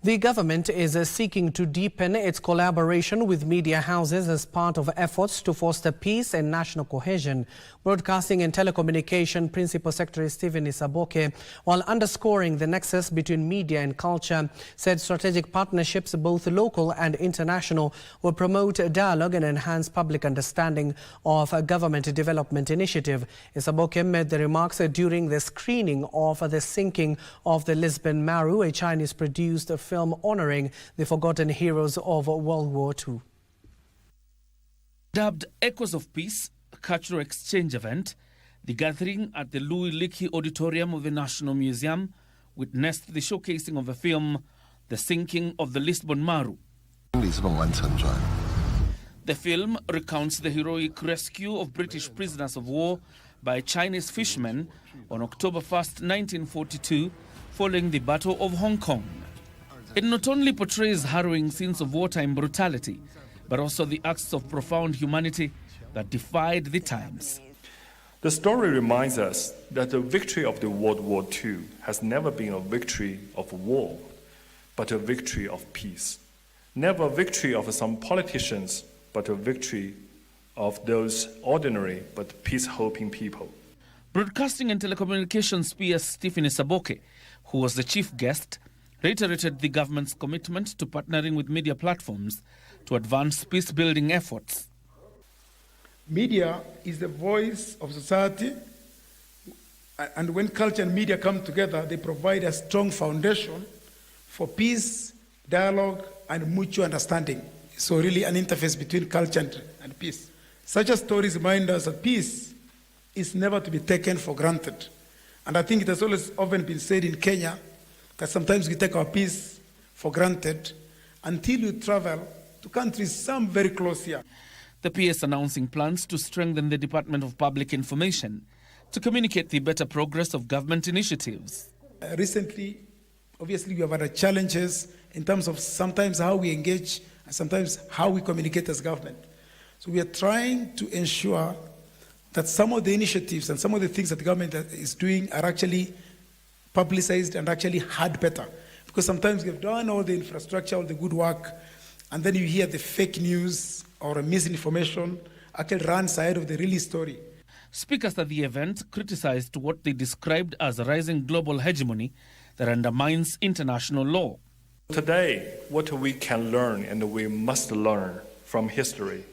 The government is seeking to deepen its collaboration with media houses as part of efforts to foster peace and national cohesion. Broadcasting and Telecommunication Principal Secretary Stephen Isaboke, while underscoring the nexus between media and culture, said strategic partnerships, both local and international, will promote dialogue and enhance public understanding of a government development initiative. Isaboke made the remarks during the screening of the sinking of the Lisbon Maru, a Chinese-produced film honoring the forgotten heroes of World War II. Dubbed Echoes of Peace, a cultural exchange event, the gathering at the Louis Leakey Auditorium of the National Museum witnessed the showcasing of the film The Sinking of the Lisbon Maru. The film recounts the heroic rescue of British prisoners of war by Chinese fishermen on October 1st, 1942, following the Battle of Hong Kong. It not only portrays harrowing scenes of wartime brutality, but also the acts of profound humanity that defied the times. The story reminds us that the victory of the World War II has never been a victory of war, but a victory of peace. Never a victory of some politicians, but a victory of those ordinary but peace-hoping people. Broadcasting and Telecommunications PS Stephen Isaboke, who was the chief guest, reiterated the government's commitment to partnering with media platforms to advance peace-building efforts. Media is the voice of society, and when culture and media come together, they provide a strong foundation for peace, dialogue, and mutual understanding. So really an interface between culture and peace. Such a stories remind us that peace is never to be taken for granted. And I think it has always often been said in Kenya that sometimes we take our peace for granted until you travel to countries, some very close here. The PS announcing plans to strengthen the Department of Public Information to communicate the better progress of government initiatives. Recently, obviously, we have had challenges in terms of sometimes how we engage and sometimes how we communicate as government. So we are trying to ensure that some of the initiatives and some of the things that the government is doing are actually publicized and actually heard better. Because sometimes we've done all the infrastructure, all the good work, and then you hear the fake news or misinformation actually runs ahead of the real story. Speakers at the event criticized what they described as a rising global hegemony that undermines international law. Today, what we can learn and we must learn from history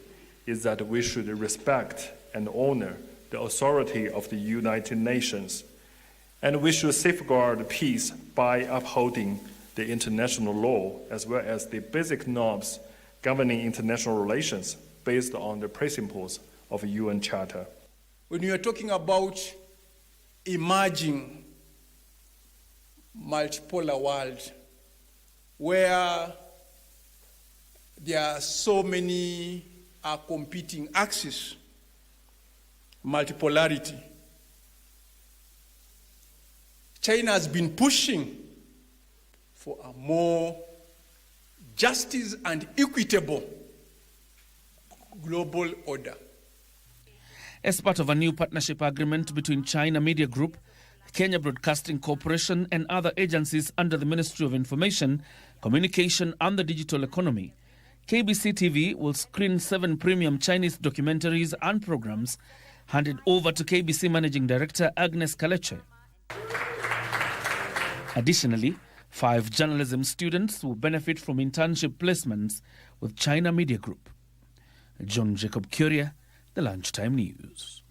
is that we should respect and honor the authority of the United Nations. And we should safeguard peace by upholding the international law as well as the basic norms governing international relations based on the principles of the UN Charter. When you are talking about emerging multipolar world, where there are so many competing axes, multipolarity, China has been pushing for a more justice and equitable global order. As part of a new partnership agreement between China Media Group, Kenya Broadcasting Corporation and other agencies under the Ministry of Information, Communication and the Digital Economy, KBC TV will screen 7 premium Chinese documentaries and programs handed over to KBC Managing Director Agnes Kaleche. Additionally, 5 journalism students will benefit from internship placements with China Media Group. John Jacob Curia, The Lunchtime News.